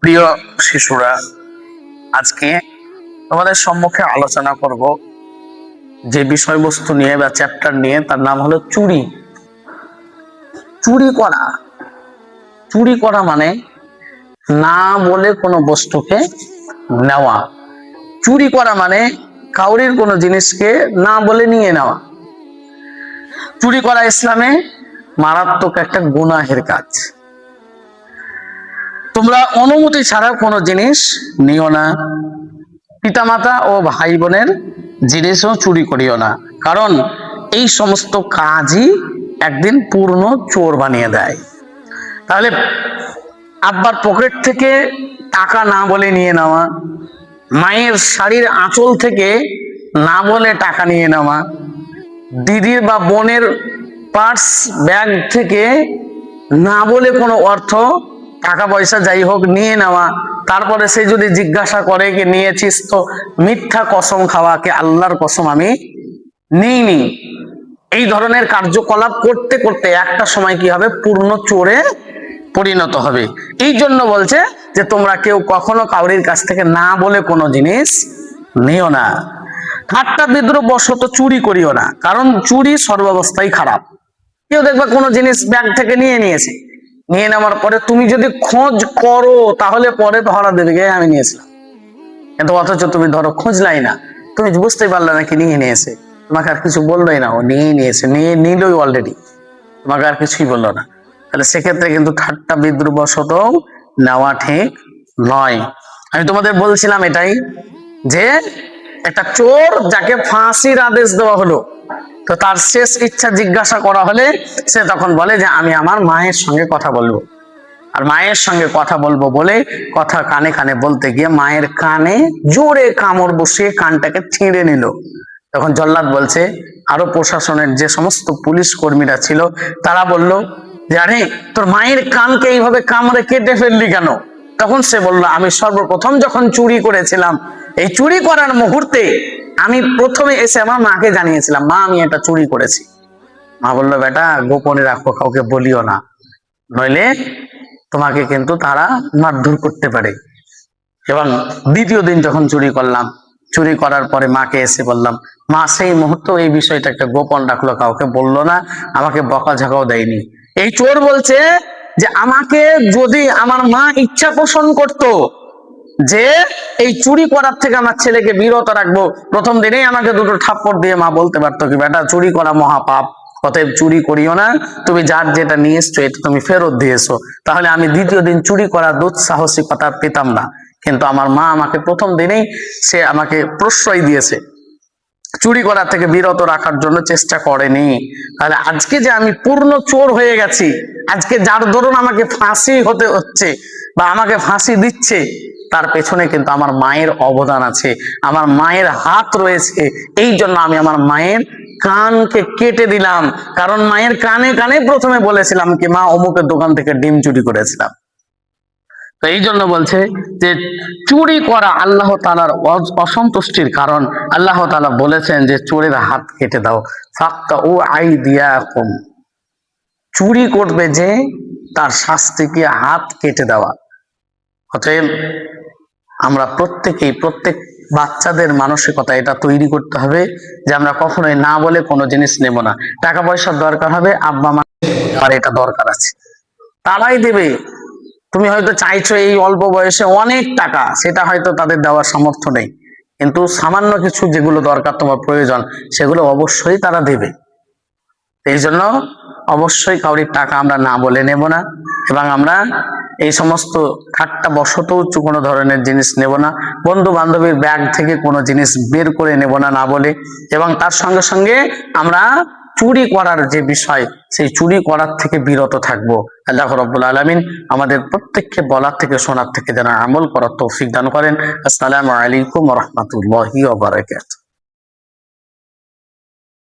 প্রিয় শিশুরা, আজকে তোমাদের সম্মুখে আলোচনা করব যে বিষয়বস্তু নিয়ে বা চ্যাপ্টার নিয়ে, তার নাম হলো চুরি। চুরি করা, চুরি করা মানে না বলে কোনো বস্তুকে নেওয়া। চুরি করা মানে কাউরির কোনো জিনিসকে না বলে নিয়ে নেওয়া। চুরি করা ইসলামে মারাত্মক একটা গুনাহের কাজ। তোমরা অনুমতি ছাড়া কোনো জিনিস নিও না। পিতামাতা ও ভাই বোনের জিনিসও চুরি করিও না, কারণ এই সমস্ত কাজই একদিন পূর্ণ চোর বানিয়ে দেয়। তাহলে আব্বার পকেট থেকে টাকা না বলে নিয়ে নেওয়া, মায়ের শাড়ির আঁচল থেকে না বলে টাকা নিয়ে নেওয়া, দিদির বা বোনের পার্স ব্যাগ থেকে না বলে কোনো অর্থ টাকা পয়সা যাই হোক নিয়ে নেওয়া, তারপরে সে যদি জিজ্ঞাসা করে কি নিয়েছিস, তো মিথ্যা কসম খাওয়া, কে আল্লাহর কসম আমি নিইনি। এই ধরনের কার্যকলাপ করতে করতে একটা সময় কি হবে, পূর্ণ চোরে পরিণত হবে। এই জন্য বলছে যে তোমরা কেউ কখনো কাউরির কাছ থেকে না বলে কোনো জিনিস নিও না। ঠাট্টা বিদ্রুপ বশত চুরি করিও না, কারণ চুরি সর্বাবস্থায় খারাপ। কেউ দেখবে কোনো জিনিস ব্যাগ থেকে নিয়েছে, নিয়ে নেওয়ার পরে তুমি যদি খোঁজ করো তাহলে পরে ধরা দেবে গে আমি নিয়েছিলাম, কিন্তু অথচ তুমি ধরো খুঁজলাই না, তুমি বুঝতেই পারলে না কি নিয়ে নিয়েছে, তোমাকে আর কিছু বললোই না, ও নিয়েছে, নিয়ে নিলই অলরেডি, তোমাকে আর কিছুই বললো না। তাহলে সেক্ষেত্রে কিন্তু ঠাট্টা বিদ্রুপ বশত নেওয়া ঠিক নয়। আমি তোমাদের বলছিলাম এটাই, যে একটা চোর যাকে ফাঁসির আদেশ দেওয়া হলো, তো তার শেষ ইচ্ছা জিজ্ঞাসা করা হলে সে তখন বলে যে আমি আমার মায়ের সঙ্গে কথা বলবো। আর মায়ের সঙ্গে কথা বলবো বলে কথা কানে কানে বলতে গিয়ে মায়ের কানে জোরে কামড় বসিয়ে কানটাকে ছিঁড়ে নিল। তখন জল্লাদ বলছে, আরো প্রশাসনের যে সমস্ত পুলিশ কর্মীরা ছিল তারা বলল যে আরে তোর মায়ের কানকে এইভাবে কামড়ে কেটে ফেললি কেন? তখন সে বলল, আমি সর্বপ্রথম যখন চুরি করেছিলাম, এই চুরি করার মুহূর্তে আমি প্রথমে এসে আমার মাকে জানিয়েছিলাম, মা আমি এটা চুরি করেছি। মা বললো, বেটা গোপনে রাখো, কাউকে বলিও না, নইলে তোমাকে কিন্তু তারা মারধর করতে পারে। এবং দ্বিতীয় দিন যখন চুরি করলাম, চুরি করার পরে মাকে এসে বললাম, মা সেই মুহূর্তে এই বিষয়টা একটা গোপন রাখলো, কাউকে বললো না, আমাকে বকাঝকাও দেয়নি। এই চোর বলছে যে আমাকে যদি আমার মা ইচ্ছা পোষণ করত যে এই চুরি করার থেকে আমার ছেলেকে বিরত রাখবো, প্রথম দিনেই আমাকে দুটো থাপ্পড় দিয়ে মা বলতে পারতো কি বেটা চুরি করা মহাপাপ, অতএব চুরি করিও না, তুমি যার যেটা নিয়ে এসছো এটা তুমি ফেরত দিয়েছো, তাহলে আমি দ্বিতীয় দিন চুরি করার দুঃসাহসিকতা পেতাম না। কিন্তু আমার মা আমাকে প্রথম দিনেই সে আমাকে প্রশ্রয় দিয়েছে, চুরি করা থেকে বিরত রাখার জন্য চেষ্টা করেনি। তাহলে আজকে যে আমি পূর্ণ চোর হয়ে গেছি, আজকে যার দরুন আমাকে ফাঁসি হতে হচ্ছে বা আমাকে ফাঁসি দিচ্ছে, তার পেছনে কিন্তু আমার মায়ের অবদান আছে, আমার মায়ের হাত রয়েছে। এই জন্য আমি আমার মায়ের কানকে কেটে দিলাম, কারণ মায়ের কানে কানে প্রথমে বলেছিলাম কি মা অমুকের দোকান থেকে ডিম চুরি করেছিলাম। তো এই জন্য বলছে যে চুরি করা আল্লাহ তাআলার অসন্তুষ্টির কারণ। আল্লাহ তাআলা বলেছেন যে চোরের হাত কেটে দাও, ফাক্তাউ আইদিয়াকুম, চুরি করবে যে তার শাস্তিকে হাত কেটে দেওয়া। অতএব আমরা প্রত্যেক বাচ্চাদের মানসিকতা এটা তৈরি করতে হবে যে আমরা কখনোই না বলে কোনো জিনিস নেব না। টাকা পয়সার দরকার হবে, আব্বা মা আর এটা দরকার আছে, তারাই দেবে। তুমি হয়তো চাইছো এই অল্প বয়সে অনেক টাকা, সেটা হয়তো তাদের দেওয়ার সামর্থ্য নেই, কিন্তু সামান্য কিছু যেগুলো দরকার তোমার প্রয়োজন সেগুলো অবশ্যই তারা দেবে। এই জন্য অবশ্যই কাউরির টাকা আমরা না বলে নেব না, এবং আমরা এই সমস্ত ঠাট্টা বশতও কোনো ধরনের জিনিস নেব না। বন্ধু বান্ধবীর ব্যাগ থেকে কোনো জিনিস বের করে নেব না না বলে, এবং তার সঙ্গে সঙ্গে আমরা চুরি করার যে বিষয়, সেই চুরি করার থেকে বিরত থাকবো। আল্লাহ রাব্বুল আলামিন আমাদের প্রত্যেককে বলার থেকে শোনার থেকে যেন আমল করার তৌফিক দান করেন। আসসালামু আলাইকুম ওয়া রাহমাতুল্লাহি ওয়া বারাকাতুহু।